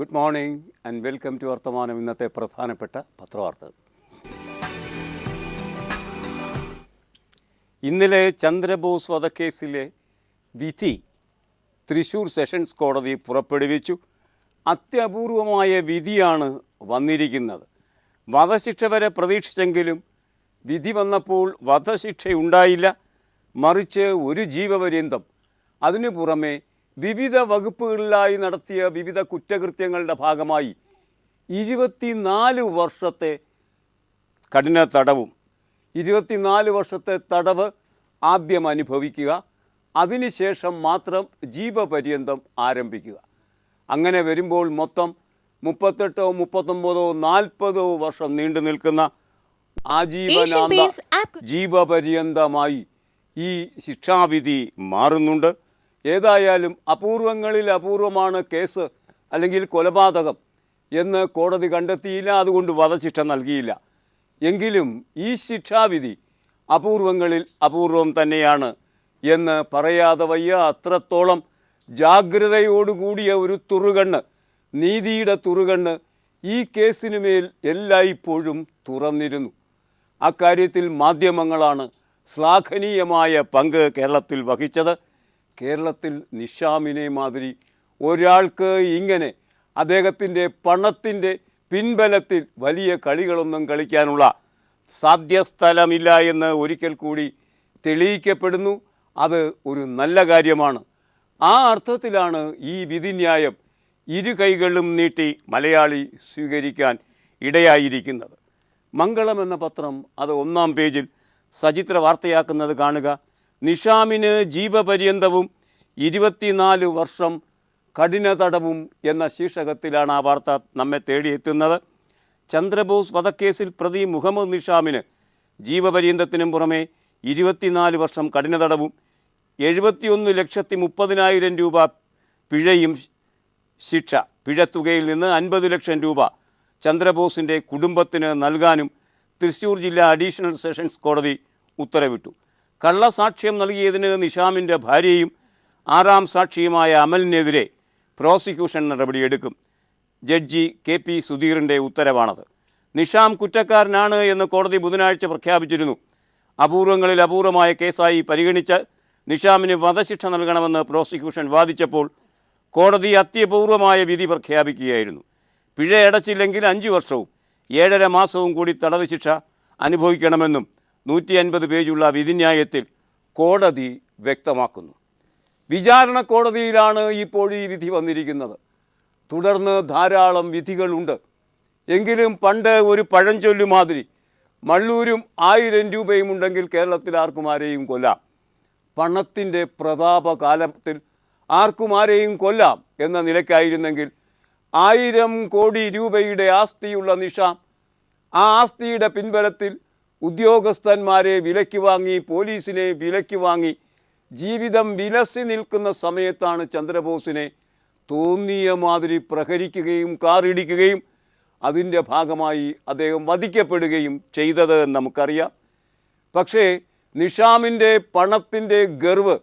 Good morning and welcome to വർത്തമാനം. ഇന്നത്തെ പ്രധാനപ്പെട്ട പത്രവാർത്തകൾ. ഇന്നലെ ചന്ദ്രബോസ് വധക്കേസിലെ വിധി തൃശ്ശൂർ സെഷൻസ് കോടതി പുറപ്പെടുവിച്ചു. അത്യപൂർവമായ വിധിയാണ് വന്നിരിക്കുന്നത്. വധശിക്ഷ വരെ പ്രതീക്ഷിച്ചെങ്കിലും വിധി വന്നപ്പോൾ വധശിക്ഷയുണ്ടായില്ല, മറിച്ച് ഒരു ജീവപര്യന്തം. അതിനു പുറമെ വിവിധ വകുപ്പുകളിലായി നടത്തിയ വിവിധ കുറ്റകൃത്യങ്ങളുടെ ഭാഗമായി 24 വർഷത്തെ കഠിന തടവും 24 വർഷത്തെ തടവ് ആദ്യം അനുഭവിക്കുക, അതിനുശേഷം മാത്രം ജീവപര്യന്തം ആരംഭിക്കുക. അങ്ങനെ വരുമ്പോൾ മൊത്തം 38, 39, 40 വർഷം നീണ്ടു നിൽക്കുന്ന ആജീവനാന്ത ജീവപര്യന്തമായി ഈ ശിക്ഷാവിധി മാറുന്നുണ്ട്. ഏതായാലും അപൂർവങ്ങളിൽ അപൂർവമാണ് കേസ് അല്ലെങ്കിൽ കൊലപാതകം എന്ന് കോടതി കണ്ടെത്തിയില്ല, അതുകൊണ്ട് വധശിക്ഷ നൽകിയില്ല. എങ്കിലും ഈ ശിക്ഷാവിധി അപൂർവങ്ങളിൽ അപൂർവം തന്നെയാണ് എന്ന് പറയാതെ വയ്യ. അത്രത്തോളം ജാഗ്രതയോടുകൂടിയ ഒരു തുറുകണ്ണ്, നീതിയുടെ തുറുകണ്ണ് ഈ കേസിനുമേൽ എല്ലായ്പ്പോഴും തുറന്നിരുന്നു. അക്കാര്യത്തിൽ മാധ്യമങ്ങളാണ് ശ്ലാഘനീയമായ പങ്ക് കേരളത്തിൽ വഹിച്ചത്. കേരളത്തിൽ നിഷാമിനെ മാതിരി ഒരാൾക്ക് ഇങ്ങനെ അദ്ദേഹത്തിൻ്റെ പണത്തിൻ്റെ പിൻബലത്തിൽ വലിയ കളികളൊന്നും കളിക്കാനുള്ള സാധ്യസ്ഥലമില്ല എന്ന് ഒരിക്കൽ കൂടി തെളിയിക്കപ്പെടുന്നു. അത് ഒരു നല്ല കാര്യമാണ്. ആ അർത്ഥത്തിലാണ് ഈ വിധിന്യായം ഇരു കൈകളും നീട്ടി മലയാളി സ്വീകരിക്കാൻ ഇടയായിരിക്കുന്നത്. മംഗളം എന്ന പത്രം അത് 1-ാം പേജിൽ സചിത്ര വാർത്തയാക്കുന്നത് കാണുക. നിഷാമിന് ജീവപര്യന്തവും 24 വർഷം കഠിന തടവും എന്ന ശീർഷകത്തിലാണ് ആ വാർത്ത നമ്മെ തേടിയെത്തുന്നത്. ചന്ദ്രബോസ് വധക്കേസിൽ പ്രതി മുഹമ്മദ് നിഷാമിന് ജീവപര്യന്തത്തിനും പുറമെ 24 വർഷം കഠിന തടവും 71,30,000 രൂപ പിഴയും ശിക്ഷ. പിഴത്തുകയിൽ നിന്ന് 50 ലക്ഷം രൂപ ചന്ദ്രബോസിൻ്റെ കുടുംബത്തിന് നൽകാനും തൃശ്ശൂർ ജില്ലാ അഡീഷണൽ സെഷൻസ് കോടതി ഉത്തരവിട്ടു. കള്ളസാക്ഷ്യം നൽകിയതിന് നിഷാമിൻ്റെ ഭാര്യയും 6-ാം സാക്ഷിയുമായ അമലിനെതിരെ പ്രോസിക്യൂഷൻ നടപടിയെടുക്കും. Judge KP സുധീറിൻ്റെ ഉത്തരവാണത്. നിഷാം കുറ്റക്കാരനാണ് എന്ന് കോടതി ബുധനാഴ്ച പ്രഖ്യാപിച്ചിരുന്നു. അപൂർവങ്ങളിൽ അപൂർവമായ കേസായി പരിഗണിച്ച് നിഷാമിന് വധശിക്ഷ നൽകണമെന്ന് പ്രോസിക്യൂഷൻ വാദിച്ചപ്പോൾ കോടതി അത്യപൂർവമായ വിധി പ്രഖ്യാപിക്കുകയായിരുന്നു. പിഴയടച്ചില്ലെങ്കിൽ 5 വർഷവും 7.5 മാസവും കൂടി തടവ് ശിക്ഷ അനുഭവിക്കണമെന്നും 150 പേജുള്ള വിധിന്യായത്തിൽ കോടതി വ്യക്തമാക്കുന്നു. വിചാരണ കോടതിയിലാണ് ഇപ്പോൾ ഈ വിധി വന്നിരിക്കുന്നത്. തുടർന്ന് ധാരാളം വിധികളുണ്ട്. എങ്കിലും പണ്ട് ഒരു പഴഞ്ചൊല്ലു മാതിരി മള്ളൂരും 1000 രൂപയും ഉണ്ടെങ്കിൽ കേരളത്തിൽ ആർക്കും ആരെയും കൊല്ലാം. പണത്തിൻ്റെ പ്രതാപകാലത്തിൽ ആർക്കും ആരെയും കൊല്ലാം എന്ന നിലയ്ക്കായിരുന്നെങ്കിൽ 1000 കോടി രൂപയുടെ ആസ്തിയുള്ള നിഷാം ആ ആസ്തിയുടെ പിൻബലത്തിൽ ഉദ്യോഗസ്ഥന്മാരെ വിലയ്ക്ക് വാങ്ങി, പോലീസിനെ വിലയ്ക്ക് വാങ്ങി ജീവിതം വിലസി നിൽക്കുന്ന സമയത്താണ് ചന്ദ്രബോസിനെ തോന്നിയ മാതിരി പ്രഹരിക്കുകയും കാറിടിക്കുകയും അതിൻ്റെ ഭാഗമായി അദ്ദേഹം വധിക്കപ്പെടുകയും ചെയ്തത് എന്ന് നമുക്കറിയാം. പക്ഷേ നിഷാമിൻ്റെ പണത്തിൻ്റെ ഗർവ്,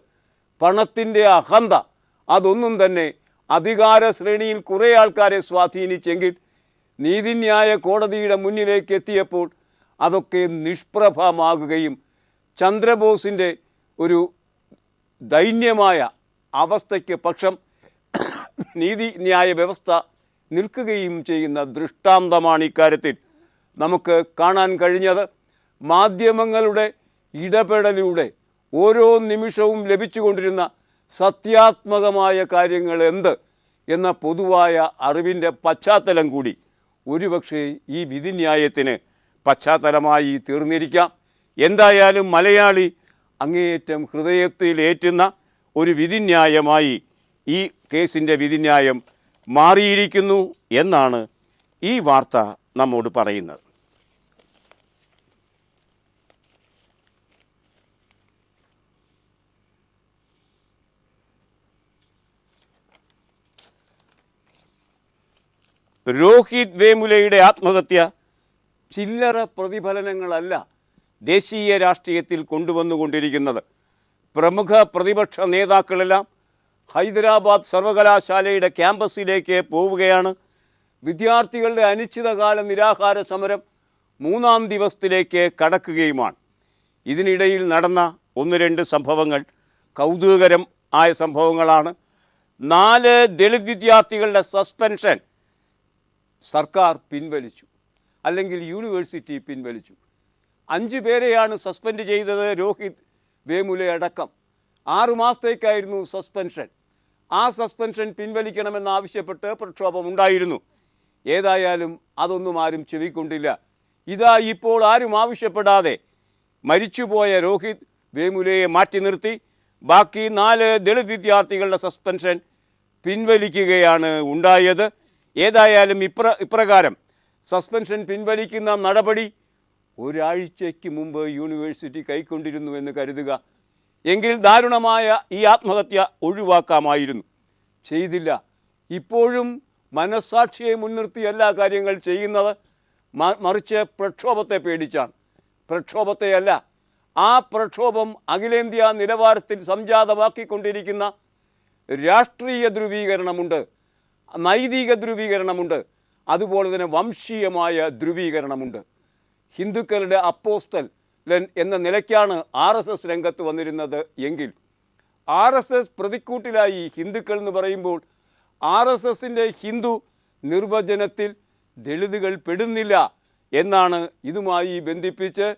പണത്തിൻ്റെ അഹന്ത, അതൊന്നും തന്നെ അധികാര ശ്രേണിയിൽ കുറേ ആൾക്കാരെ സ്വാധീനിച്ചെങ്കിൽ നീതിന്യായ കോടതിയുടെ മുന്നിലേക്ക് എത്തിയപ്പോൾ അതൊക്കെ നിഷ്പ്രഭമാകുകയും ചന്ദ്രബോസിൻ്റെ ഒരു ദൈന്യമായ അവസ്ഥയ്ക്ക് പക്ഷം നീതിന്യായ വ്യവസ്ഥ നിൽക്കുകയും ചെയ്യുന്ന ദൃഷ്ടാന്തമാണ് ഇക്കാര്യത്തിൽ നമുക്ക് കാണാൻ കഴിഞ്ഞത്. മാധ്യമങ്ങളുടെ ഇടപെടലിലൂടെ ഓരോ നിമിഷവും ലഭിച്ചുകൊണ്ടിരുന്ന സത്യാത്മകമായ കാര്യങ്ങൾ എന്ത് എന്ന പൊതുവായ അറിവിൻ്റെ പശ്ചാത്തലം കൂടി ഒരുപക്ഷെ ഈ വിധിന്യായത്തിന് പശ്ചാത്തലമായി തീർന്നിരിക്കാം. എന്തായാലും മലയാളി അങ്ങേയറ്റം ഹൃദയത്തിലേറ്റുന്ന ഒരു വിധിന്യായമായി ഈ കേസിൻ്റെ വിധിന്യായം മാറിയിരിക്കുന്നു എന്നാണ് ഈ വാർത്ത നമ്മോട് പറയുന്നത്. രോഹിത് വേമുലയുടെ ആത്മഹത്യ ചില്ലറ പ്രതിഫലനങ്ങളല്ല ദേശീയ രാഷ്ട്രീയത്തിൽ കൊണ്ടുവന്നുകൊണ്ടിരിക്കുന്നത്. പ്രമുഖ പ്രതിപക്ഷ നേതാക്കളെല്ലാം ഹൈദരാബാദ് സർവകലാശാലയുടെ ക്യാമ്പസിലേക്ക് പോവുകയാണ്. വിദ്യാർത്ഥികളുടെ അനിശ്ചിതകാല നിരാഹാര സമരം 3-ാം ദിവസത്തിലേക്ക് കടക്കുകയുമാണ്. ഇതിനിടയിൽ നടന്ന 1-2 സംഭവങ്ങൾ കൗതുകകരം ആയ സംഭവങ്ങളാണ്. 4 ദളിത് വിദ്യാർത്ഥികളുടെ സസ്പെൻഷൻ സർക്കാർ പിൻവലിച്ചു, അല്ലെങ്കിൽ യൂണിവേഴ്സിറ്റി പിൻവലിച്ചു. 5 പേരെയാണ് സസ്പെൻഡ് ചെയ്തത്. രോഹിത് വേമുല അടക്കം 6 മാസത്തേക്കായിരുന്നു സസ്പെൻഷൻ. ആ സസ്പെൻഷൻ പിൻവലിക്കണമെന്നാവശ്യപ്പെട്ട് പ്രക്ഷോഭമുണ്ടായിരുന്നു. ഏതായാലും അതൊന്നും ആരും ചെവിക്കൊണ്ടില്ല. ഇതാ ഇപ്പോൾ ആരും ആവശ്യപ്പെടാതെ മരിച്ചുപോയ രോഹിത് വേമുലയെ മാറ്റി നിർത്തി ബാക്കി 4 ദളിത് വിദ്യാർത്ഥികളുടെ സസ്പെൻഷൻ പിൻവലിക്കുകയാണ് ഉണ്ടായത്. ഏതായാലും ഇപ്രകാരം സസ്പെൻഷൻ പിൻവലിക്കുന്ന നടപടി ഒരാഴ്ചയ്ക്ക് മുമ്പ് യൂണിവേഴ്സിറ്റി കൈക്കൊണ്ടിരുന്നു എന്ന് കരുതുക. എങ്കിൽ ദാരുണമായ ഈ ആത്മഹത്യ ഒഴിവാക്കാമായിരുന്നു. ചെയ്തില്ല. ഇപ്പോഴും മനസ്സാക്ഷിയെ മുൻനിർത്തിയല്ല കാര്യങ്ങൾ ചെയ്യുന്നത്, മറിച്ച് പ്രക്ഷോഭത്തെ പേടിച്ചാണ്. പ്രക്ഷോഭത്തെയല്ല, ആ പ്രക്ഷോഭം അഖിലേന്ത്യാ നിലവാരത്തിൽ സംജാതമാക്കിക്കൊണ്ടിരിക്കുന്ന രാഷ്ട്രീയ ധ്രുവീകരണമുണ്ട്, നൈതിക ധ്രുവീകരണമുണ്ട്, അതുപോലെ തന്നെ വംശീയമായ ധ്രുവീകരണമുണ്ട്. ഹിന്ദുക്കളുടെ അപ്പോസ്തലൻ എന്ന നിലയ്ക്കാണ് RSS രംഗത്ത് വന്നിരുന്നത് എങ്കിൽ RSS പ്രതിക്കൂട്ടിലായി ഹിന്ദുക്കൾ എന്ന് പറയുമ്പോൾ RSSൻ്റെ ഹിന്ദു നിർവചനത്തിൽ ദളിതുകൾ പെടുന്നില്ല എന്നാണ് ഇതുമായി ബന്ധിപ്പിച്ച്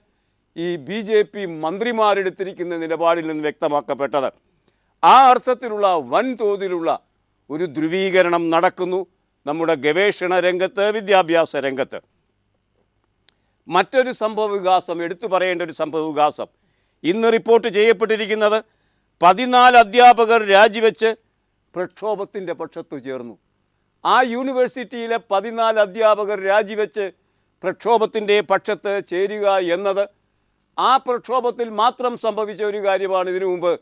ഈ BJP മന്ത്രിമാരെടുത്തിരിക്കുന്ന നിലപാടിൽ നിന്ന് വ്യക്തമാക്കപ്പെട്ടത്. ആ അർത്ഥത്തിലുള്ള വൻതോതിലുള്ള ഒരു ധ്രുവീകരണം നടക്കുന്നു നമ്മുടെ ഗവേഷണ രംഗത്ത്, വിദ്യാഭ്യാസ രംഗത്ത്. മറ്റൊരു സംഭവവികാസം, എടുത്തു പറയേണ്ട ഒരു സംഭവവികാസം ഇന്ന് റിപ്പോർട്ട് ചെയ്യപ്പെട്ടിരിക്കുന്നത് 14 അധ്യാപകർ രാജിവെച്ച് പ്രക്ഷോഭത്തിൻ്റെ പക്ഷത്തു ചേർന്നു. ആ യൂണിവേഴ്സിറ്റിയിലെ 14 അധ്യാപകർ രാജിവെച്ച് പ്രക്ഷോഭത്തിൻ്റെ പക്ഷത്ത് ചേരുക എന്നത് ആ പ്രക്ഷോഭത്തിൽ മാത്രം സംഭവിച്ച ഒരു കാര്യമാണ്. ഇതിനു മുമ്പ്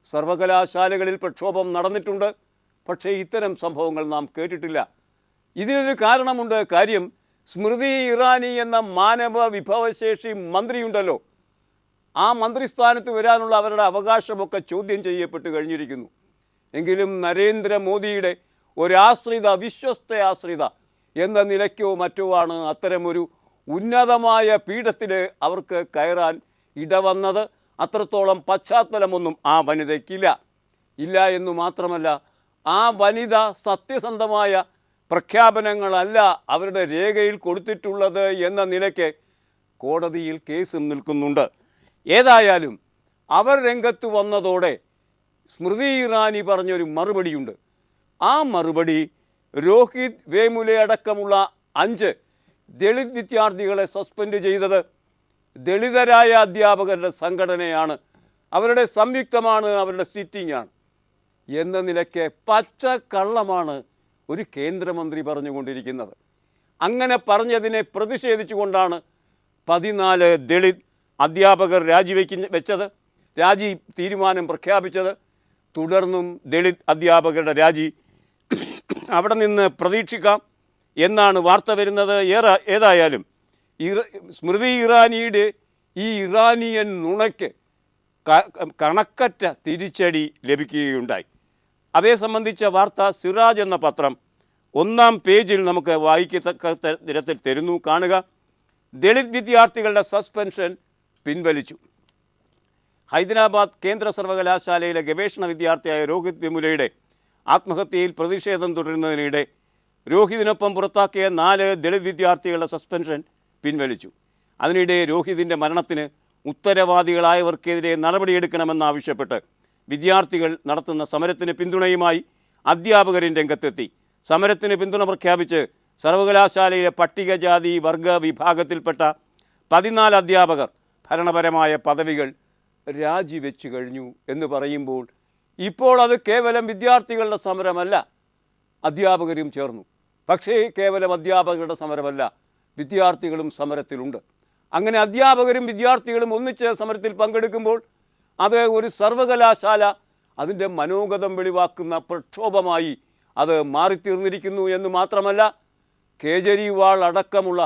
സർവകലാശാലകളിൽ പ്രക്ഷോഭം നടന്നിട്ടുണ്ട്, പക്ഷേ ഇത്തരം സംഭവങ്ങൾ നാം കേട്ടിട്ടില്ല. ഇതിനൊരു കാരണമുണ്ട്. കാര്യം, സ്മൃതി ഇറാനി എന്ന മാനവ വിഭവശേഷി മന്ത്രിയുണ്ടല്ലോ, ആ മന്ത്രിസ്ഥാനത്ത് വരാനുള്ള അവരുടെ അവകാശമൊക്കെ ചോദ്യം ചെയ്യപ്പെട്ട് കഴിഞ്ഞിരിക്കുന്നു. എങ്കിലും നരേന്ദ്രമോദിയുടെ ഒരാശ്രിത, വിശ്വസ്ത ആശ്രിത എന്ന നിലയ്ക്കോ മറ്റോ ആണ് അത്തരമൊരു ഉന്നതമായ പീഠത്തിൽ അവർക്ക് കയറാൻ ഇടവന്നത്. അത്രത്തോളം പശ്ചാത്തലമൊന്നും ആ വനിതയ്ക്കില്ല. ഇല്ല എന്നു മാത്രമല്ല, ആ വനിത സത്യസന്ധമായ പ്രഖ്യാപനങ്ങളല്ല അവരുടെ രേഖയിൽ കൊടുത്തിട്ടുള്ളത് എന്ന നിലയ്ക്ക് കോടതിയിൽ കേസും നിൽക്കുന്നുണ്ട്. ഏതായാലും അവർ രംഗത്ത് വന്നതോടെ സ്മൃതി ഇറാനി പറഞ്ഞൊരു മറുപടിയുണ്ട്. ആ മറുപടി രോഹിത് വേമുലയടക്കമുള്ള 5 ദളിത് വിദ്യാർത്ഥികളെ സസ്പെൻഡ് ചെയ്തത് ദളിതരായ അധ്യാപകരുടെ സംഘടനയാണ്, അവരുടെ സംയുക്തമാണ്, അവരുടെ സിറ്റിംഗാണ് എന്ന നിലയ്ക്ക് പച്ചക്കള്ളമാണ് ഒരു കേന്ദ്രമന്ത്രി പറഞ്ഞുകൊണ്ടിരിക്കുന്നത്. അങ്ങനെ പറഞ്ഞതിനെ പ്രതിഷേധിച്ചുകൊണ്ടാണ് 14 ദളിത് അധ്യാപകർ വെച്ചത്, രാജി തീരുമാനം പ്രഖ്യാപിച്ചത്. തുടർന്നും ദളിത് അധ്യാപകരുടെ രാജി അവിടെ നിന്ന് പ്രതീക്ഷിക്കാം എന്നാണ് വാർത്ത വരുന്നത്. ഏതായാലും സ്മൃതി ഇറാനിയുടെ ഈ ഇറാനിയൻ നുണയ്ക്ക് കണക്കറ്റ തിരിച്ചടി ലഭിക്കുകയുണ്ടായി. അതേ സംബന്ധിച്ച വാർത്ത സിറാജ് എന്ന പത്രം 1-ാം പേജിൽ നമുക്ക് വായിക്കത്തക്ക തരത്തിൽ തരുന്നു. കാണുക, ദളിത് വിദ്യാർത്ഥികളുടെ സസ്പെൻഷൻ പിൻവലിച്ചു. ഹൈദരാബാദ് കേന്ദ്ര സർവകലാശാലയിലെ ഗവേഷണ വിദ്യാർത്ഥിയായ രോഹിത് വെമുലയുടെ ആത്മഹത്യയിൽ പ്രതിഷേധം തുടരുന്നതിനിടെ രോഹിതിനൊപ്പം പുറത്താക്കിയ 4 ദളിത് വിദ്യാർത്ഥികളുടെ സസ്പെൻഷൻ പിൻവലിച്ചു. അതിനിടെ രോഹിതിൻ്റെ മരണത്തിന് ഉത്തരവാദികളായവർക്കെതിരെ നടപടിയെടുക്കണമെന്നാവശ്യപ്പെട്ട് വിദ്യാർത്ഥികൾ നടത്തുന്ന സമരത്തിന് പിന്തുണയുമായി അധ്യാപകരും രംഗത്തെത്തി. സമരത്തിന് പിന്തുണ പ്രഖ്യാപിച്ച് സർവകലാശാലയിലെ പട്ടികജാതി വർഗ വിഭാഗത്തിൽപ്പെട്ട 14 അധ്യാപകർ ഭരണപരമായ പദവികൾ രാജിവെച്ചു കഴിഞ്ഞു എന്ന് പറയുമ്പോൾ ഇപ്പോൾ അത് കേവലം വിദ്യാർത്ഥികളുടെ സമരമല്ല, അധ്യാപകരും ചേർന്നു. പക്ഷേ കേവലം അധ്യാപകരുടെ സമരമല്ല, വിദ്യാർത്ഥികളും സമരത്തിലുണ്ട്. അങ്ങനെ അധ്യാപകരും വിദ്യാർത്ഥികളും ഒന്നിച്ച് സമരത്തിൽ പങ്കെടുക്കുമ്പോൾ അത് ഒരു സർവകലാശാല അതിൻ്റെ മനോഗതം വെളിവാക്കുന്ന പ്രക്ഷോഭമായി അത് മാറിത്തീർന്നിരിക്കുന്നു എന്ന് മാത്രമല്ല, കേജ്രിവാൾ അടക്കമുള്ള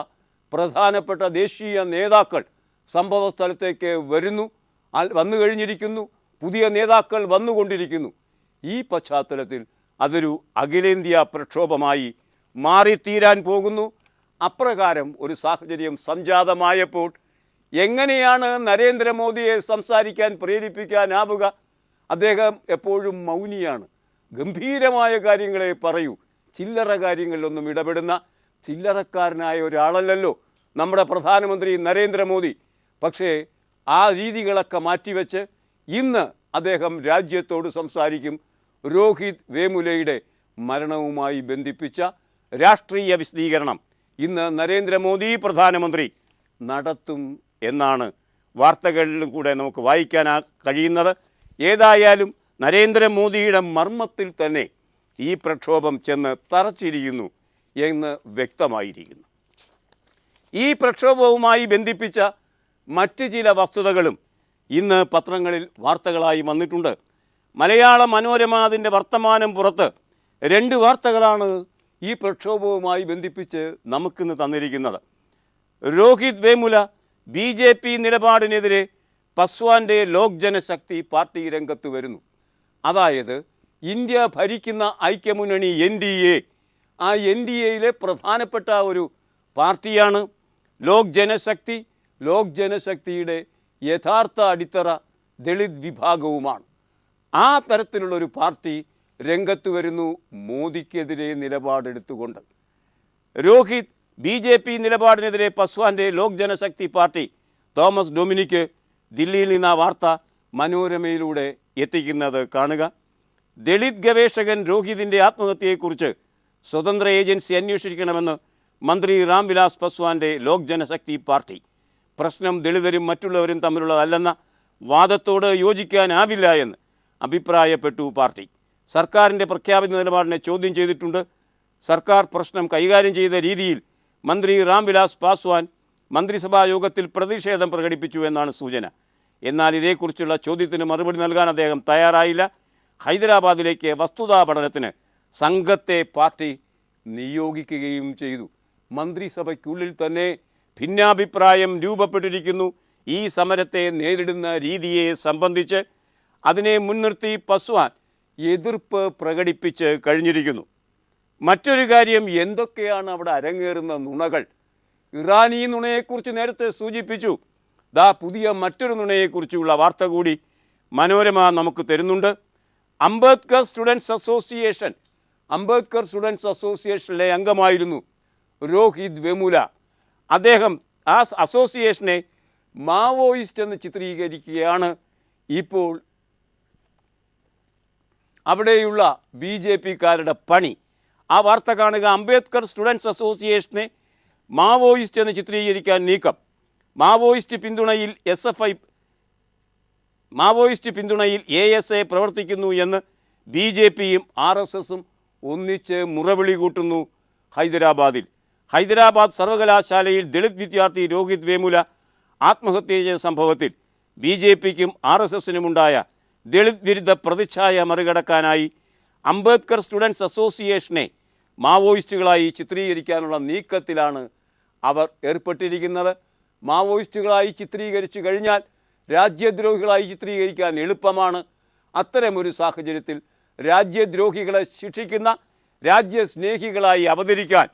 പ്രധാനപ്പെട്ട ദേശീയ നേതാക്കൾ സംഭവ സ്ഥലത്തേക്ക് വന്നു കഴിഞ്ഞിരിക്കുന്നു. പുതിയ നേതാക്കൾ വന്നുകൊണ്ടിരിക്കുന്നു. ഈ പശ്ചാത്തലത്തിൽ അതൊരു അഖിലേന്ത്യാ പ്രക്ഷോഭമായി മാറിത്തീരാൻ പോകുന്നു. അപ്രകാരം ഒരു സാഹചര്യം സംജാതമായപ്പോൾ എങ്ങനെയാണ് നരേന്ദ്രമോദിയെ സംസാരിക്കാൻ പ്രേരിപ്പിക്കാനാവുക? അദ്ദേഹം എപ്പോഴും മൗനിയാണ്. ഗംഭീരമായ കാര്യങ്ങളെ പറയൂ. ചില്ലറ കാര്യങ്ങളിലൊന്നും ഇടപെടുന്ന ചില്ലറക്കാരനായ ഒരാളല്ലല്ലോ നമ്മുടെ പ്രധാനമന്ത്രി നരേന്ദ്രമോദി. പക്ഷേ ആ രീതികളൊക്കെ മാറ്റിവെച്ച് ഇന്ന് അദ്ദേഹം രാജ്യത്തോട് സംസാരിക്കും. രോഹിത് വേമുലയുടെ മരണവുമായി ബന്ധിപ്പിച്ച രാഷ്ട്രീയ വിശദീകരണം ഇന്ന് നരേന്ദ്രമോദി പ്രധാനമന്ത്രി നടത്തും എന്നാണ് വാർത്തകളിലും കൂടെ നമുക്ക് വായിക്കാൻ കഴിയുന്നത്. ഏതായാലും നരേന്ദ്രമോദിയുടെ മർമ്മത്തിൽ തന്നെ ഈ പ്രക്ഷോഭം ചെന്ന് തറച്ചിരിക്കുന്നു എന്ന് വ്യക്തമായിരിക്കുന്നു. ഈ പ്രക്ഷോഭവുമായി ബന്ധിപ്പിച്ച മറ്റ് ചില വസ്തുതകളും ഇന്ന് പത്രങ്ങളിൽ വാർത്തകളായി വന്നിട്ടുണ്ട്. മലയാള മനോരമ അതിൻ്റെ വർത്തമാനം പുറത്ത് 2 വാർത്തകളാണ് ഈ പ്രക്ഷോഭവുമായി ബന്ധിപ്പിച്ച് നമുക്കിന്ന് തന്നിരിക്കുന്നത്. രോഹിത് വേമുല BJP നിലപാടിനെതിരെ പസ്വാൻ്റെ ലോക് ജനശക്തി പാർട്ടി രംഗത്ത് വരുന്നു. അതായത് ഇന്ത്യ ഭരിക്കുന്ന ഐക്യമുന്നണി NDA, ആ NDAയിലെ പ്രധാനപ്പെട്ട ഒരു പാർട്ടിയാണ് ലോക് ജനശക്തി. ലോക് ജനശക്തിയുടെ യഥാർത്ഥ അടിത്തറ ദളിത് വിഭാഗവുമാണ്. ആ തരത്തിലുള്ളൊരു പാർട്ടി രംഗത്ത് വരുന്നു മോദിക്കെതിരെ നിലപാടെടുത്തുകൊണ്ട്. Rohit BJP നിലപാടിനെതിരെ പസ്വാൻ്റെ Lok Janshakti party Thomas Dominic ദില്ലിയിൽ നിന്ന് ആ വാർത്ത മനോരമയിലൂടെ എത്തിക്കുന്നത് കാണുക. ദളിത് ഗവേഷകൻ രോഹിതിൻ്റെ ആത്മഹത്യയെക്കുറിച്ച് സ്വതന്ത്ര ഏജൻസി അന്വേഷിക്കണമെന്ന് മന്ത്രി രാംവിലാസ് പസ്വാൻ്റെ ലോക് ജനശക്തി പാർട്ടി. പ്രശ്നം ദളിതരും മറ്റുള്ളവരും തമ്മിലുള്ളതല്ലെന്ന വാദത്തോട് യോജിക്കാനാവില്ല എന്ന് അഭിപ്രായപ്പെട്ടു പാർട്ടി. സർക്കാരിൻ്റെ പ്രഖ്യാപിത നിലപാടിനെ ചോദ്യം ചെയ്തിട്ടുണ്ട്. സർക്കാർ പ്രശ്നം കൈകാര്യം ചെയ്ത രീതിയിൽ മന്ത്രി രാംവിലാസ് പാസ്വാൻ മന്ത്രിസഭാ യോഗത്തിൽ പ്രതിഷേധം പ്രകടിപ്പിച്ചു എന്നാണ് സൂചന. എന്നാൽ ഇതേക്കുറിച്ചുള്ള ചോദ്യത്തിന് മറുപടി നൽകാൻ അദ്ദേഹം തയ്യാറായില്ല. ഹൈദരാബാദിലേക്ക് വസ്തുതാ പഠനത്തിന് സംഘത്തെ പാർട്ടി നിയോഗിക്കുകയും ചെയ്തു. മന്ത്രിസഭയ്ക്കുള്ളിൽ തന്നെ ഭിന്നാഭിപ്രായം രൂപപ്പെട്ടിരിക്കുന്നു. ഈ സമരത്തെ നേരിടുന്ന രീതിയെ സംബന്ധിച്ച് അതിനെ മുൻനിർത്തി പസ്വാൻ എതിർപ്പ് പ്രകടിപ്പിച്ച് കഴിഞ്ഞിരിക്കുന്നു. മറ്റൊരു കാര്യം, എന്തൊക്കെയാണ് അവിടെ അരങ്ങേറുന്ന നുണകൾ. ഇറാനി നുണയെക്കുറിച്ച് നേരത്തെ സൂചിപ്പിച്ചു. പുതിയ മറ്റൊരു നുണയെക്കുറിച്ചുള്ള വാർത്ത കൂടി മനോരമ നമുക്ക് തരുന്നുണ്ട്. അംബേദ്കർ സ്റ്റുഡൻസ് അസോസിയേഷനിലെ അംഗമായിരുന്നു രോഹിത് വേമുല. അദ്ദേഹം ആ അസോസിയേഷനെ മാവോയിസ്റ്റ് എന്ന് ചിത്രീകരിക്കുകയാണ് ഇപ്പോൾ അവിടെയുള്ള BJPക്കാരുടെ പണി. ആ വാർത്ത കാണുക. അംബേദ്കർ സ്റ്റുഡൻസ് അസോസിയേഷനെ മാവോയിസ്റ്റ് എന്ന് ചിത്രീകരിക്കാൻ നീക്കം. മാവോയിസ്റ്റ് പിന്തുണയിൽ ASA പ്രവർത്തിക്കുന്നു എന്ന് BJPയും RSSും ഒന്നിച്ച് മുറവിളി കൂട്ടുന്നു ഹൈദരാബാദിൽ. ഹൈദരാബാദ് സർവകലാശാലയിൽ ദളിത് വിദ്യാർത്ഥി രോഹിത് വേമുല ആത്മഹത്യ ചെയ്ത സംഭവത്തിൽ BJPക്കും RSSനുമുണ്ടായ ദളിത് വിരുദ്ധ പ്രതിച്ഛായ മറികടക്കാനായി അംബേദ്കർ സ്റ്റുഡൻസ് അസോസിയേഷനെ മാവോയിസ്റ്റുകളായി ചിത്രീകരിക്കാനുള്ള നീക്കത്തിലാണ് അവർ ഏർപ്പെട്ടിരിക്കുന്നത്. മാവോയിസ്റ്റുകളായി ചിത്രീകരിച്ചു കഴിഞ്ഞാൽ രാജ്യദ്രോഹികളായി ചിത്രീകരിക്കാൻ എളുപ്പമാണ്. അത്തരമൊരു സാഹചര്യത്തിൽ രാജ്യദ്രോഹികളെ ശിക്ഷിക്കുന്ന രാജ്യസ്നേഹികളായി അവതരിക്കാൻ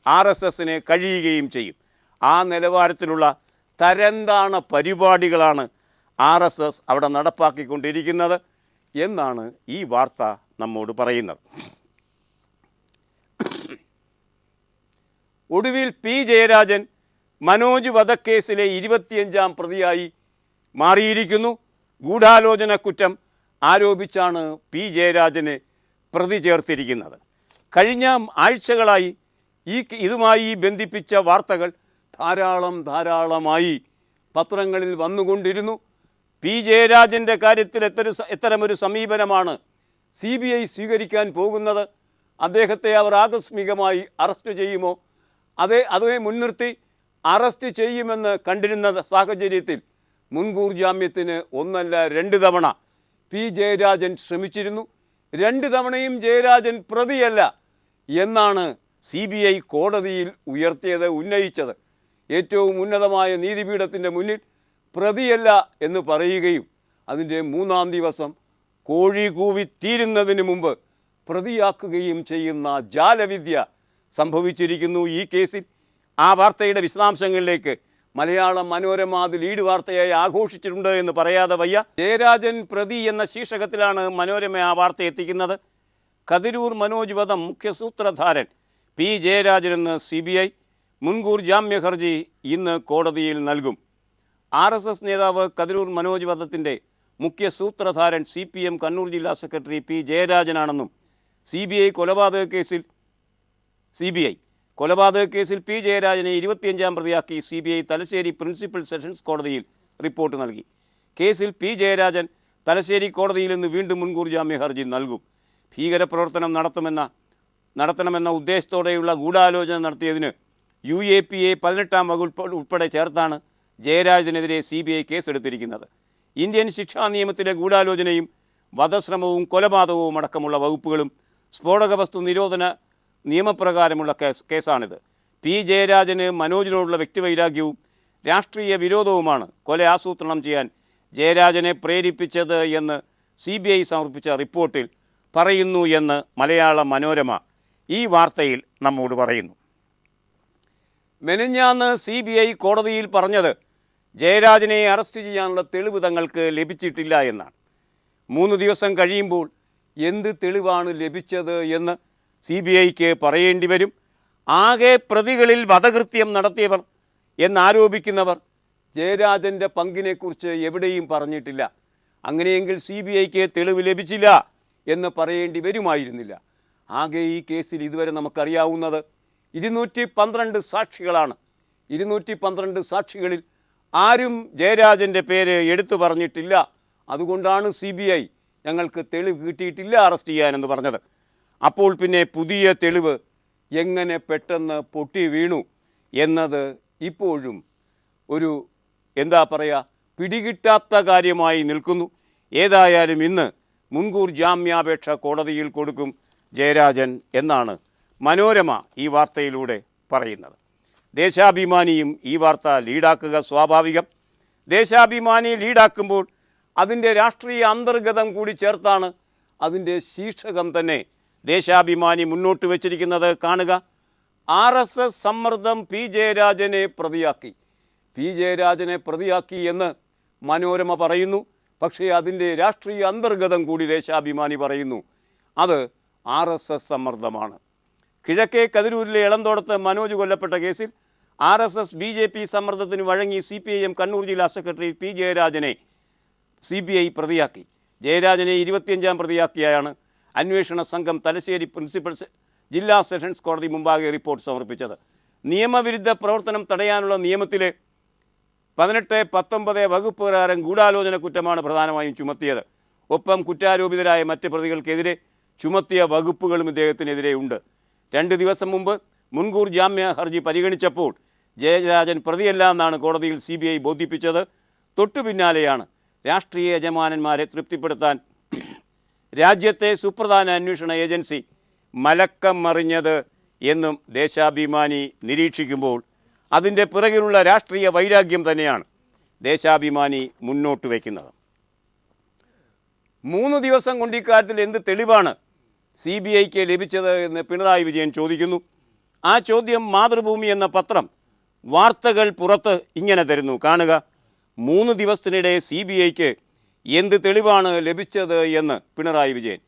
RSSന് കഴിയുകയും ചെയ്യും. ആ നിലവാരത്തിലുള്ള തരംതാണ പരിപാടികളാണ് RSS അവിടെ നടപ്പാക്കിക്കൊണ്ടിരിക്കുന്നത് എന്നാണ് ഈ വാർത്ത നമ്മോട് പറയുന്നത്. ഒടുവിൽ P. ജയരാജൻ മനോജ് വധക്കേസിലെ 25ാം പ്രതിയായി മാറിയിരിക്കുന്നു. ഗൂഢാലോചന കുറ്റം ആരോപിച്ചാണ് P. ജയരാജനെ പ്രതി ചേർത്തിരിക്കുന്നത്. കഴിഞ്ഞ ആഴ്ചകളായി ഇതുമായി ബന്ധിപ്പിച്ച വാർത്തകൾ ധാരാളമായി പത്രങ്ങളിൽ വന്നുകൊണ്ടിരുന്നു. P. ജയരാജൻ്റെ കാര്യത്തിൽ എത്തരമൊരു സമീപനമാണ് CBI സ്വീകരിക്കാൻ പോകുന്നത്? അദ്ദേഹത്തെ അവർ ആകസ്മികമായി അറസ്റ്റ് ചെയ്യുമോ? അതേ മുൻനിർത്തി അറസ്റ്റ് ചെയ്യുമെന്ന് കണ്ടിരുന്ന സാഹചര്യത്തിൽ മുൻകൂർ ജാമ്യത്തിന് 1 അല്ല 2 തവണ P. ജയരാജൻ ശ്രമിച്ചിരുന്നു. 2 തവണയും ജയരാജൻ പ്രതിയല്ല എന്നാണ് CBI കോടതിയിൽ ഉന്നയിച്ചത്. ഏറ്റവും ഉന്നതമായ നീതിപീഠത്തിൻ്റെ മുന്നിൽ പ്രതിയല്ല എന്ന് പറയുകയും അതിൻ്റെ 3-ാം ദിവസം കോഴി കൂവി തീരുന്നതിന് മുമ്പ് പ്രതിയാക്കുകയും ചെയ്യുന്ന ജാലവിദ്യ സംഭവിച്ചിരിക്കുന്നു ഈ കേസിൽ. ആ വാർത്തയുടെ വിശദാംശങ്ങളിലേക്ക് മലയാള മനോരമ അത് ലീഡ് വാർത്തയായി ആഘോഷിച്ചിട്ടുണ്ട് എന്ന് പറയാതെ വയ്യ. ജയരാജൻ പ്രതി എന്ന ശീർഷകത്തിലാണ് മനോരമ ആ വാർത്ത എത്തിക്കുന്നത്. കതിരൂർ മനോജ് വധം മുഖ്യ സൂത്രധാരൻ പി ജയരാജനെന്ന് CBI. മുൻകൂർ ജാമ്യ ഹർജി ഇന്ന് കോടതിയിൽ നൽകും. RSS നേതാവ് കതിരൂർ മനോജ് വധത്തിൻ്റെ മുഖ്യ സൂത്രധാരൻ CPM കണ്ണൂർ ജില്ലാ സെക്രട്ടറി പി ജയരാജനാണെന്നും CBI കൊലപാതക കേസിൽ പി ജയരാജനെ 25-ാം പ്രതിയാക്കി CBI തലശ്ശേരി പ്രിൻസിപ്പൽ സെഷൻസ് കോടതിയിൽ റിപ്പോർട്ട് നൽകി. കേസിൽ പി ജയരാജൻ തലശ്ശേരി കോടതിയിൽ നിന്ന് വീണ്ടും മുൻകൂർ ജാമ്യ ഹർജി നൽകും. ഭീകരപ്രവർത്തനം നടത്തണമെന്ന ഉദ്ദേശത്തോടെയുള്ള ഗൂഢാലോചന നടത്തിയതിന് UAPA 18-ാം വകുപ്പ് ഉൾപ്പെടെ ചേർത്താണ് ജയരാജനെതിരെ CBI കേസെടുത്തിരിക്കുന്നത്. ഇന്ത്യൻ ശിക്ഷാ നിയമത്തിലെ ഗൂഢാലോചനയും വധശ്രമവും കൊലപാതകവും അടക്കമുള്ള വകുപ്പുകളും സ്ഫോടക വസ്തു നിരോധന നിയമപ്രകാരമുള്ള കേസാണിത്. പി ജയരാജന് മനോജിനോടുള്ള വ്യക്തിവൈരാഗ്യവും രാഷ്ട്രീയ വിരോധവുമാണ് കൊല ആസൂത്രണം ചെയ്യാൻ ജയരാജനെ പ്രേരിപ്പിച്ചത് എന്ന് CBI സമർപ്പിച്ച റിപ്പോർട്ടിൽ പറയുന്നു എന്ന് മലയാള മനോരമ ഈ വാർത്തയിൽ നമ്മോട് പറയുന്നു. മെനഞ്ഞാന്ന് CBI കോടതിയിൽ പറഞ്ഞത് ജയരാജനെ അറസ്റ്റ് ചെയ്യാനുള്ള തെളിവ് തങ്ങൾക്ക് ലഭിച്ചിട്ടില്ല എന്നാണ്. 3 ദിവസം കഴിയുമ്പോൾ എന്ത് തെളിവാണ് ലഭിച്ചത് എന്ന് CBIക്ക് പറയേണ്ടി വരും. ആകെ പ്രതികളിൽ വധകൃത്യം നടത്തിയവർ എന്നാരോപിക്കുന്നവർ ജയരാജൻ്റെ പങ്കിനെക്കുറിച്ച് എവിടെയും പറഞ്ഞിട്ടില്ല. അങ്ങനെയെങ്കിൽ CBIക്ക് തെളിവ് ലഭിച്ചില്ല എന്ന് പറയേണ്ടി വരുമായിരുന്നില്ല. ആകെ ഈ കേസിൽ ഇതുവരെ നമുക്കറിയാവുന്നത് 212 സാക്ഷികളാണ്. 212 സാക്ഷികളിൽ ആരും ജയരാജൻ്റെ പേര് എടുത്തു പറഞ്ഞിട്ടില്ല. അതുകൊണ്ടാണ് CBI ഞങ്ങൾക്ക് തെളിവ് കിട്ടിയിട്ടില്ല അറസ്റ്റ് ചെയ്യാനെന്ന് പറഞ്ഞത്. അപ്പോൾ പിന്നെ പുതിയ തെളിവ് എങ്ങനെ പെട്ടെന്ന് പൊട്ടി വീണു എന്നത് ഇപ്പോഴും ഒരു പിടികിട്ടാത്ത കാര്യമായി നിൽക്കുന്നു. ഏതായാലും ഇന്ന് മുൻകൂർ ജാമ്യാപേക്ഷ കോടതിയിൽ കൊടുക്കും ജയരാജൻ എന്നാണ് മനോരമ ഈ വാർത്തയിലൂടെ പറയുന്നത്. ദേശാഭിമാനിയും ഈ വാർത്ത ലീഡാക്കുക സ്വാഭാവികം. ദേശാഭിമാനി ലീഡാക്കുമ്പോൾ അതിൻ്റെ രാഷ്ട്രീയ അന്തർഗതം കൂടി ചേർത്താണ് അതിൻ്റെ ശീർഷകം തന്നെ ദേശാഭിമാനി മുന്നോട്ട് വച്ചിരിക്കുന്നത്. കാണുക, RSS സമ്മർദ്ദം പി ജയരാജനെ പ്രതിയാക്കി എന്ന് മനോരമ പറയുന്നു. പക്ഷേ അതിൻ്റെ രാഷ്ട്രീയ അന്തർഗതം കൂടി ദേശാഭിമാനി പറയുന്നു. അത് RSS സമ്മർദ്ദമാണ്. കിഴക്കേ കതിരൂരിലെ ഇളന്തോടത്ത് മനോജ് കൊല്ലപ്പെട്ട കേസിൽ RSS BJP സമ്മർദ്ദത്തിന് വഴങ്ങി CPIM കണ്ണൂർ ജില്ലാ സെക്രട്ടറി പി ജയരാജനെ CBI പ്രതിയാക്കി. ജയരാജനെ 25-ാം പ്രതിയാക്കിയാണ് അന്വേഷണ സംഘം തലശ്ശേരി പ്രിൻസിപ്പൽ ജില്ലാ സെഷൻസ് കോടതി മുമ്പാകെ റിപ്പോർട്ട് സമർപ്പിച്ചത്. നിയമവിരുദ്ധ പ്രവർത്തനം തടയാനുള്ള നിയമത്തിലെ 18-19 വകുപ്പ് പ്രകാരം ഗൂഢാലോചന കുറ്റമാണ് പ്രധാനമായും ചുമത്തിയത്. ഒപ്പം കുറ്റാരോപിതരായ മറ്റ് പ്രതികൾക്കെതിരെ ചുമത്തിയ വകുപ്പുകളും ഇദ്ദേഹത്തിനെതിരെ ഉണ്ട്. 2 ദിവസം മുമ്പ് മുൻകൂർ ജാമ്യ ഹർജി പരിഗണിച്ചപ്പോൾ ജയരാജൻ പ്രതിയല്ല എന്നാണ് കോടതിയിൽ CBI ബോധിപ്പിച്ചത്. തൊട്ടു പിന്നാലെയാണ് രാഷ്ട്രീയ യജമാനന്മാരെ തൃപ്തിപ്പെടുത്താൻ രാജ്യത്തെ സുപ്രധാന അന്വേഷണ ഏജൻസി മലക്കം മറിഞ്ഞത് എന്നും ദേശാഭിമാനി നിരീക്ഷിക്കുമ്പോൾ അതിൻ്റെ പിറകിലുള്ള രാഷ്ട്രീയ വൈരാഗ്യം തന്നെയാണ് ദേശാഭിമാനി മുന്നോട്ട് വയ്ക്കുന്നത്. 3 ദിവസം കൊണ്ട് ഇക്കാര്യത്തിൽ എന്ത് തെളിവാണ് CBIക്ക് ലഭിച്ചത് എന്ന് പിണറായി വിജയൻ ചോദിക്കുന്നു. ആ ചോദ്യം മാതൃഭൂമി എന്ന പത്രം വാർത്തകൾ പുറത്ത് ഇങ്ങനെ തരുന്നു. കാണുക, 3 ദിവസത്തിനിടെ CBIക്ക് എന്ത് തെളിവാണ് ലഭിച്ചത് എന്ന് പിണറായി വിജയൻ.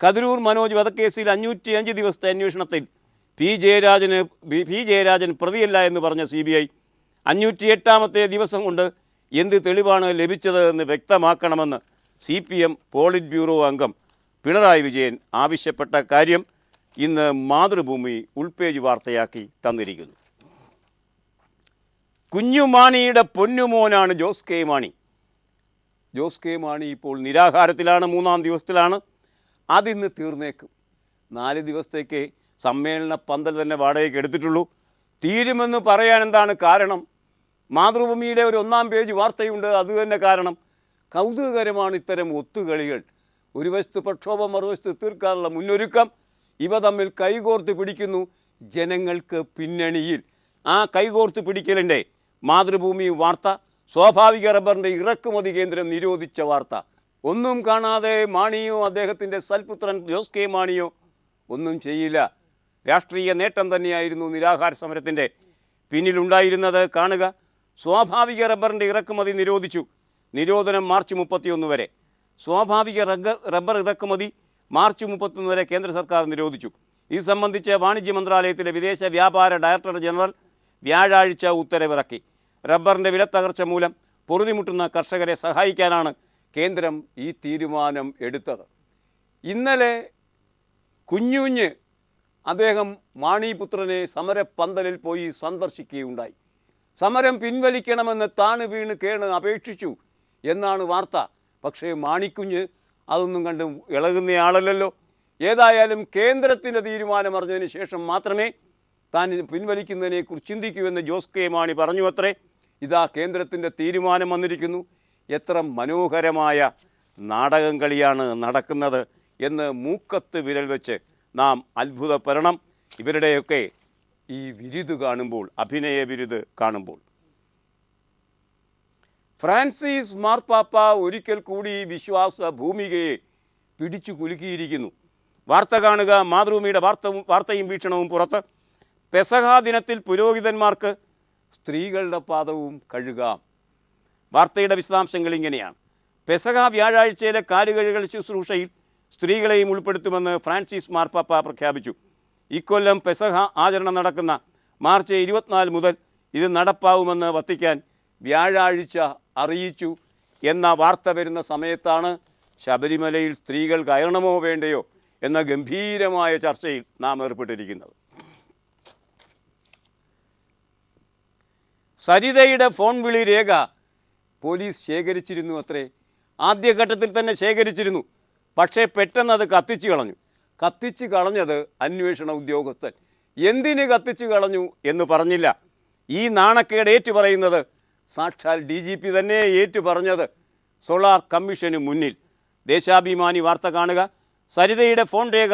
കതിരൂർ മനോജ് വധക്കേസിൽ 505 ദിവസത്തെ അന്വേഷണത്തിൽ പി ജയരാജൻ പ്രതിയല്ല എന്ന് പറഞ്ഞ CBI 508-ാമത്തെ ദിവസം കൊണ്ട് എന്ത് തെളിവാണ് ലഭിച്ചത് എന്ന് വ്യക്തമാക്കണമെന്ന് CPM പോളിറ്റ് ബ്യൂറോ അംഗം പിണറായി വിജയൻ ആവശ്യപ്പെട്ട കാര്യം ഇന്ന് മാതൃഭൂമി ഉൾപേജ് വാർത്തയാക്കി തന്നിരിക്കുന്നു. കുഞ്ഞുമാണിയുടെ പൊന്നുമോനാണ് ജോസ് കെ മാണി. ജോസ് കെ മാണി ഇപ്പോൾ നിരാഹാരത്തിലാണ്, 3-ാം ദിവസത്തിലാണ്. അതിന്ന് തീർന്നേക്കും. 4 ദിവസത്തേക്ക് സമ്മേളന പന്തൽ തന്നെ വാടകയ്ക്ക് എടുത്തിട്ടുള്ളൂ. തീരുമെന്ന് പറയാൻ എന്താണ് കാരണം? മാതൃഭൂമിയുടെ ഒരു 1-ാം പേജ് വാർത്തയുണ്ട്. അതുതന്നെ കാരണം. കൗതുകകരമാണ് ഇത്തരം ഒത്തുകളികൾ. ഒരു വശത്ത് പ്രക്ഷോഭം, മറുവശത്ത് തീർക്കാനുള്ള മുന്നൊരുക്കം. ഇവ തമ്മിൽ കൈകോർത്ത് പിടിക്കുന്നു ജനങ്ങൾക്ക് പിന്നണിയിൽ. ആ കൈകോർത്ത് പിടിക്കലിൻ്റെ മാതൃഭൂമി വാർത്ത സ്വാഭാവിക റബ്ബറിൻ്റെ ഇറക്കുമതി കേന്ദ്രം നിരോധിച്ച വാർത്ത. ഒന്നും കാണാതെ മാണിയോ അദ്ദേഹത്തിൻ്റെ സൽപുത്രൻ ജോസ് കെ മാണിയോ ഒന്നും ചെയ്യില്ല. രാഷ്ട്രീയ നേട്ടം തന്നെയായിരുന്നു നിരാഹാര സമരത്തിൻ്റെ പിന്നിലുണ്ടായിരുന്നത്. കാണുക, സ്വാഭാവിക റബ്ബറിൻ്റെ ഇറക്കുമതി നിരോധിച്ചു. നിരോധനം മാർച്ച് 31 വരെ. സ്വാഭാവിക റബ്ബർ ഇറക്കുമതി മാർച്ച് 31 വരെ കേന്ദ്ര സർക്കാർ നിരോധിച്ചു. ഇത് സംബന്ധിച്ച് വാണിജ്യ മന്ത്രാലയത്തിലെ വിദേശ വ്യാപാര ഡയറക്ടർ ജനറൽ വ്യാഴാഴ്ച ഉത്തരവിറക്കി. റബ്ബറിൻ്റെ വിലത്തകർച്ച മൂലം പൊറുതിമുട്ടുന്ന കർഷകരെ സഹായിക്കാനാണ് കേന്ദ്രം ഈ തീരുമാനം എടുത്തത്. ഇന്നലെ കുഞ്ഞുഞ്ഞ് അദ്ദേഹം മാണിപുത്രനെ സമരപ്പന്തലിൽ പോയി സന്ദർശിക്കുകയുണ്ടായി. സമരം പിൻവലിക്കണമെന്ന് താണ് വീണ് കേണ് അപേക്ഷിച്ചു എന്നാണ് വാർത്ത. പക്ഷേ മാണിക്കുഞ്ഞ് അതൊന്നും കണ്ട് ഇളകുന്നയാളല്ലോ. ഏതായാലും കേന്ദ്രത്തിൻ്റെ തീരുമാനം അറിഞ്ഞതിന് ശേഷം മാത്രമേ താൻ പിൻവലിക്കുന്നതിനെക്കുറിച്ച് ചിന്തിക്കൂ എന്ന് ജോസ് കെ മാണി പറഞ്ഞു അത്രേ. ഇതാ കേന്ദ്രത്തിൻ്റെ തീരുമാനം വന്നിരിക്കുന്നു. എത്ര മനോഹരമായ നാടകം കളിയാണ് നടക്കുന്നത് എന്ന് മൂക്കത്ത് വിരൽ വെച്ച് നാം അത്ഭുതപ്പെടണം. ഇവരുടെയൊക്കെ ഈ വിരുത് കാണുമ്പോൾ, അഭിനയ വിരുത് കാണുമ്പോൾ. ഫ്രാൻസിസ് മാർപ്പാപ്പ ഒരിക്കൽ കൂടി വിശ്വാസ ഭൂമികയെ പിടിച്ചു കുലുക്കിയിരിക്കുന്നു. വാർത്ത കാണുക, മാതൃഭൂമിയുടെ വാർത്തയും വീക്ഷണവും പുറത്ത്. പെസഹാ ദിനത്തിൽ പുരോഹിതന്മാർക്ക് സ്ത്രീകളുടെ പാദവും കഴുകാം. വാർത്തയുടെ വിശദാംശങ്ങൾ ഇങ്ങനെയാണ്. പെസഹാ വ്യാഴാഴ്ചയിലെ കാലുകഴുകൽ ശുശ്രൂഷയിൽ സ്ത്രീകളെയും ഉൾപ്പെടുത്തുമെന്ന് ഫ്രാൻസിസ് മാർപ്പാപ്പ പ്രഖ്യാപിച്ചു. ഇക്കൊല്ലം പെസഹ ആചരണം നടക്കുന്ന മാർച്ച് 24 മുതൽ ഇത് നടപ്പാവുമെന്ന് വത്തിക്കാൻ വ്യാഴാഴ്ച അറിയിച്ചു എന്ന വാർത്ത വരുന്ന സമയത്താണ് ശബരിമലയിൽ സ്ത്രീകൾ കയറണമോ വേണ്ടയോ എന്ന ഗംഭീരമായ ചർച്ചയിൽ നാം ഏർപ്പെട്ടിരിക്കുന്നത്. സരിതയുടെ ഫോൺ വിളി രേഖ പോലീസ് ശേഖരിച്ചിരുന്നു അത്രേ. ആദ്യഘട്ടത്തിൽ തന്നെ ശേഖരിച്ചിരുന്നു. പക്ഷേ പെട്ടെന്ന് അത് കത്തിച്ചു കളഞ്ഞു. കത്തിച്ചു കളഞ്ഞത് അന്വേഷണ ഉദ്യോഗസ്ഥൻ. എന്തിന് കത്തിച്ചു കളഞ്ഞു എന്ന് പറഞ്ഞില്ല. ഈ നാണക്കേട് ഏറ്റുപറയുന്നത് സാക്ഷാൽ DGP തന്നെ ഏറ്റുപറഞ്ഞത് സോളാർ കമ്മീഷന് മുന്നിൽ. ദേശാഭിമാനി വാർത്ത കാണുക. സരിതയുടെ ഫോൺ രേഖ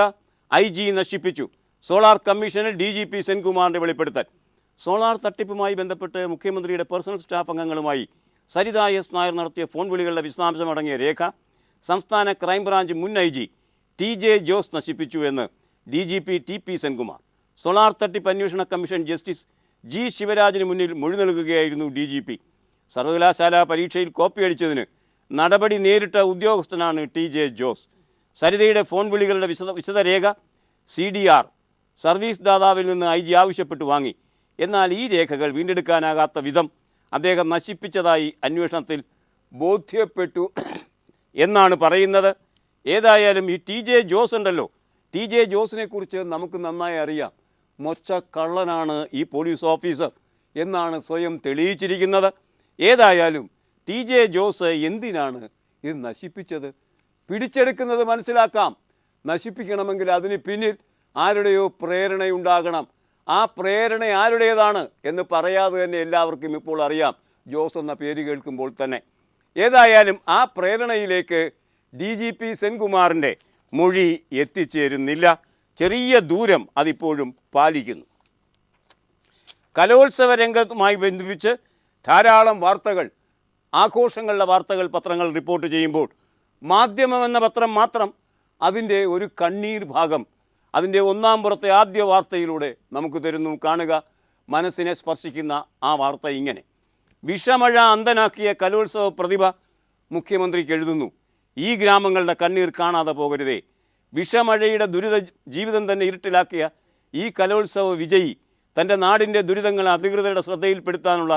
IG നശിപ്പിച്ചു. സോളാർ കമ്മീഷനിൽ DGP സെൻകുമാറിൻ്റെ വെളിപ്പെടുത്തൽ. സോളാർ തട്ടിപ്പുമായി ബന്ധപ്പെട്ട് മുഖ്യമന്ത്രിയുടെ പേഴ്സണൽ സ്റ്റാഫ് അംഗങ്ങളുമായി സരിത എസ് നായർ നടത്തിയ ഫോൺ വിളികളുടെ വിശദാംശമടങ്ങിയ രേഖ സംസ്ഥാന ക്രൈംബ്രാഞ്ച് മുൻ IG TJ ജോസ് നശിപ്പിച്ചു എന്ന് DGP TP സെൻകുമാർ. സോളാർ തട്ടിപ്പ് അന്വേഷണ കമ്മീഷൻ ജസ്റ്റിസ് G ശിവരാജിന് മുന്നിൽ മൊഴി നൽകുകയായിരുന്നു DGP. സർവകലാശാല പരീക്ഷയിൽ കോപ്പിയടിച്ചതിന് നടപടി നേരിട്ട ഉദ്യോഗസ്ഥനാണ് TJ ജോസ്. സരിതയുടെ ഫോൺ വിളികളുടെ വിശദരേഖ CDR സർവീസ് ദാതാവിൽ നിന്ന് IG ആവശ്യപ്പെട്ടു വാങ്ങി. എന്നാൽ ഈ രേഖകൾ വീണ്ടെടുക്കാനാകാത്ത വിധം അദ്ദേഹം നശിപ്പിച്ചതായി അന്വേഷണത്തിൽ ബോധ്യപ്പെട്ടു എന്നാണ് പറയുന്നത്. ഏതായാലും ഈ TJ ജോസ് ഉണ്ടല്ലോ, TJ ജോസിനെ കുറിച്ച് നമുക്ക് നന്നായി അറിയാം. മൊച്ച കള്ളനാണ് ഈ പോലീസ് ഓഫീസർ എന്നാണ് സ്വയം തെളിയിച്ചിരിക്കുന്നത്. ഏതായാലും TJ ജോസ് എന്തിനാണ് ഇത് നശിപ്പിച്ചത്? പിടിച്ചെടുക്കുന്നത് മനസ്സിലാക്കാം. നശിപ്പിക്കണമെങ്കിൽ അതിന് പിന്നിൽ ആരുടെയോ പ്രേരണയുണ്ടാകണം. ആ പ്രേരണ ആരുടേതാണ് എന്ന് പറയാതെ തന്നെ എല്ലാവർക്കും ഇപ്പോൾ അറിയാം, ജോസ് എന്ന പേര് കേൾക്കുമ്പോൾ തന്നെ. ഏതായാലും ആ പ്രേരണയിലേക്ക് DGP സെൻകുമാറിൻ്റെ മൊഴി എത്തിച്ചേരുന്നില്ല. ചെറിയ ദൂരം അതിപ്പോഴും പാലിക്കുന്നു. കലോത്സവ രംഗത്തുമായി ബന്ധിപ്പിച്ച് ധാരാളം വാർത്തകൾ, ആഘോഷങ്ങളുടെ വാർത്തകൾ പത്രങ്ങൾ റിപ്പോർട്ട് ചെയ്യുമ്പോൾ മാധ്യമമെന്ന പത്രം മാത്രം അതിൻ്റെ ഒരു കണ്ണീർ ഭാഗം അതിൻ്റെ ഒന്നാം പുറത്തെ ആദ്യ വാർത്തയിലൂടെ നമുക്ക് തരുന്നു. കാണുക, മനസ്സിനെ സ്പർശിക്കുന്ന ആ വാർത്ത ഇങ്ങനെ. വിഷമഴ അന്ധനാക്കിയ കലോത്സവ പ്രതിഭ മുഖ്യമന്ത്രിക്ക് എഴുതുന്നു. ഈ ഗ്രാമങ്ങളുടെ കണ്ണീർ കാണാതെ പോകരുതേ. വിഷമഴയുടെ ജീവിതം തന്നെ ഇരുട്ടിലാക്കിയ ഈ കലോത്സവ വിജയി തൻ്റെ നാടിൻ്റെ ദുരിതങ്ങൾ അധികൃതരുടെ ശ്രദ്ധയിൽപ്പെടുത്താനുള്ള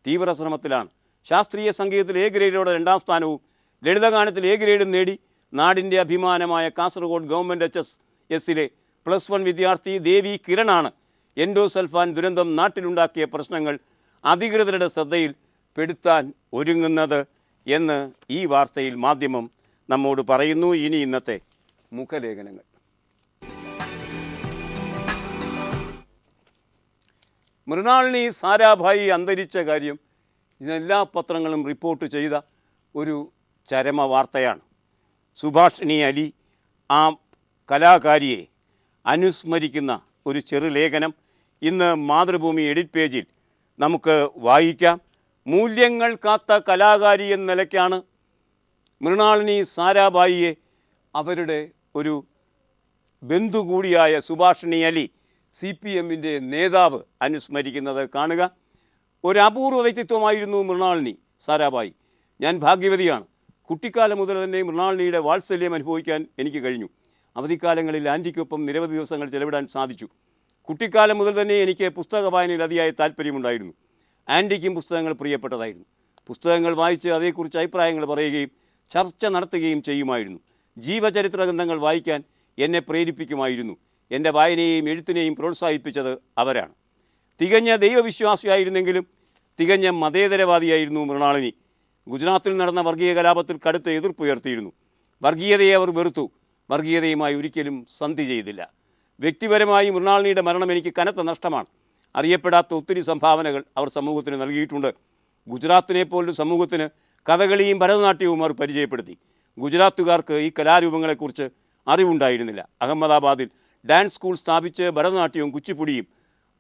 തീവ്ര ശ്രമത്തിലാണ്. ശാസ്ത്രീയ സംഗീതത്തിൽ A ഗ്രേഡോടെ 2ാം സ്ഥാനവും ലളിതഗാനത്തിൽ A ഗ്രേഡും നേടി നാടിൻ്റെ അഭിമാനമായ കാസർഗോഡ് ഗവൺമെൻറ് HSSലെ +1 വിദ്യാർത്ഥി ദേവി കിരണാണ് എൻഡോസൾഫാൻ ദുരന്തം നാട്ടിലുണ്ടാക്കിയ പ്രശ്നങ്ങൾ അധികൃതരുടെ ശ്രദ്ധയിൽ പെടുത്താൻ ഒരുങ്ങുന്നത് എന്ന് ഈ വാർത്തയിൽ മാധ്യമം നമ്മോട് പറയുന്നു. ഇനി ഇന്നത്തെ മുഖലേഖനങ്ങൾ. മൃണാളിനി സാരാഭായി അന്തരിച്ച കാര്യം ഇതെല്ലാ പത്രങ്ങളും റിപ്പോർട്ട് ചെയ്ത ഒരു ചരമ വാർത്തയാണ്. സുഭാഷിണി അലി, ആ കലാകാരിയെ അനുസ്മരിക്കുന്ന ഒരു ചെറുലേഖനം ഇന്ന് മാതൃഭൂമി എഡിറ്റ് പേജിൽ നമുക്ക് വായിക്കാം. മൂല്യങ്ങൾ കാത്ത കലാകാരി എന്ന നിലയ്ക്കാണ് മൃണാളിനി സാരാഭായിയെ അവരുടെ ഒരു ബന്ധു കൂടിയായ സുഭാഷിണി അലി CPMൻ്റെ നേതാവ് അനുസ്മരിക്കുന്നത് കാണുക. ഒരു അപൂർവ വ്യക്തിത്വമായിരുന്നു മൃണാളിനി സാരാഭായി. ഞാൻ ഭാഗ്യവതിയാണ്. കുട്ടിക്കാലം മുതൽ തന്നെ മൃണാളിനിയുടെ വാത്സല്യം അനുഭവിക്കാൻ എനിക്ക് കഴിഞ്ഞു. അവധിക്കാലങ്ങളിൽ ആൻറ്റിക്കൊപ്പം നിരവധി ദിവസങ്ങൾ ചെലവിടാൻ സാധിച്ചു. കുട്ടിക്കാലം മുതൽ തന്നെ എനിക്ക് പുസ്തക വായനയിൽ അതിയായ താല്പര്യമുണ്ടായിരുന്നു. ആൻറ്റിക്കും പുസ്തകങ്ങൾ പ്രിയപ്പെട്ടതായിരുന്നു. പുസ്തകങ്ങൾ വായിച്ച് അതേക്കുറിച്ച് അഭിപ്രായങ്ങൾ പറയുകയും ചർച്ച നടത്തുകയും ചെയ്യുമായിരുന്നു. ജീവചരിത്ര ഗ്രന്ഥങ്ങൾ വായിക്കാൻ എന്നെ പ്രേരിപ്പിക്കുമായിരുന്നു. എൻ്റെ വായനയെയും എഴുത്തിനെയും പ്രോത്സാഹിപ്പിച്ചത് അവരാണ്. തികഞ്ഞ ദൈവവിശ്വാസിയായിരുന്നെങ്കിലും തികഞ്ഞ മതേതരവാദിയായിരുന്നു മൃണാളിനി. ഗുജറാത്തിൽ നടന്ന വർഗീയ കലാപത്തിൽ കടുത്ത എതിർപ്പുയർത്തിയിരുന്നു. വർഗീയതയെ അവർ വെറുത്തു. വർഗീയതയുമായി ഒരിക്കലും സന്ധി ചെയ്തില്ല. വ്യക്തിപരമായി മൃണാളിനിയുടെ മരണം എനിക്ക് കനത്ത നഷ്ടമാണ്. അറിയപ്പെടാത്ത ഒത്തിരി സംഭാവനകൾ അവർ സമൂഹത്തിന് നൽകിയിട്ടുണ്ട്. ഗുജറാത്തിനെ പോലൊരു സമൂഹത്തിന് കഥകളിയും ഭരതനാട്യവും അവർ പരിചയപ്പെടുത്തി. ഗുജറാത്തുകാർക്ക് ഈ കലാരൂപങ്ങളെക്കുറിച്ച് അറിവുണ്ടായിരുന്നില്ല. അഹമ്മദാബാദിൽ ഡാൻസ് സ്കൂൾ സ്ഥാപിച്ച് ഭരതനാട്യവും കുച്ചിപ്പുടിയും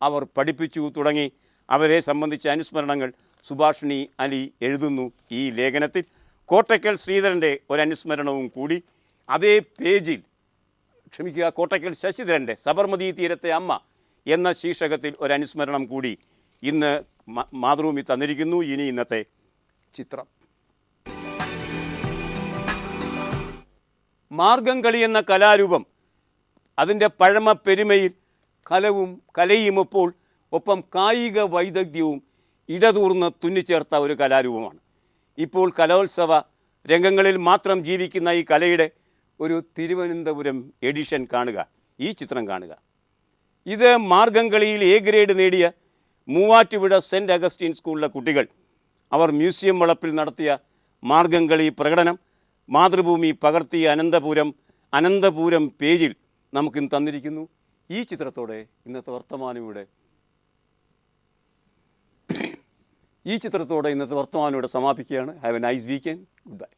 അവർ പഠിപ്പിച്ചു തുടങ്ങി. അവരെ സംബന്ധിച്ച അനുസ്മരണങ്ങൾ സുഭാഷിണി അലി എഴുതുന്നു ഈ ലേഖനത്തിൽ. കോട്ടയ്ക്കൽ ശ്രീധരൻ്റെ ഒരു അനുസ്മരണവും കൂടി അതേ പേജിൽ, കോട്ടയ്ക്കൽ ശശിധരൻ്റെ സബർമതി തീരത്തെ അമ്മ എന്ന ശീർഷകത്തിൽ ഒരു അനുസ്മരണം കൂടി ഇന്ന് മാതൃഭൂമി തന്നിരിക്കുന്നു. ഇനി ഇന്നത്തെ ചിത്രം. മാർഗം കളി എന്ന കലാരൂപം അതിൻ്റെ പഴമ പെരുമയിൽ കലയുമൊപ്പോൾ ഒപ്പം കായിക വൈദഗ്ധ്യവും ഇടതൂർന്ന് തുന്നിച്ചേർത്ത ഒരു കലാരൂപമാണ്. ഇപ്പോൾ കലോത്സവ രംഗങ്ങളിൽ മാത്രം ജീവിക്കുന്ന ഈ കലയുടെ ഒരു തിരുവനന്തപുരം എഡിഷൻ കാണുക. ഈ ചിത്രം കാണുക. ഇത് മാർഗം കളിയിൽ എ ഗ്രേഡ് നേടിയ മൂവാറ്റുപുഴ സെൻറ്റ് അഗസ്റ്റിൻ സ്കൂളിലെ കുട്ടികൾ. അവർ മ്യൂസിയം വളപ്പിൽ നടത്തിയ മാർഗം കളി പ്രകടനം മാതൃഭൂമി പകർത്തിയ അനന്തപുരം പേജിൽ നമുക്കിന്ന് തന്നിരിക്കുന്നു. ഈ ചിത്രത്തോടെ ഇന്നത്തെ വർത്തമാനം ഇവിടെ സമാപിക്കുകയാണ്. Have a nice weekend. Good by.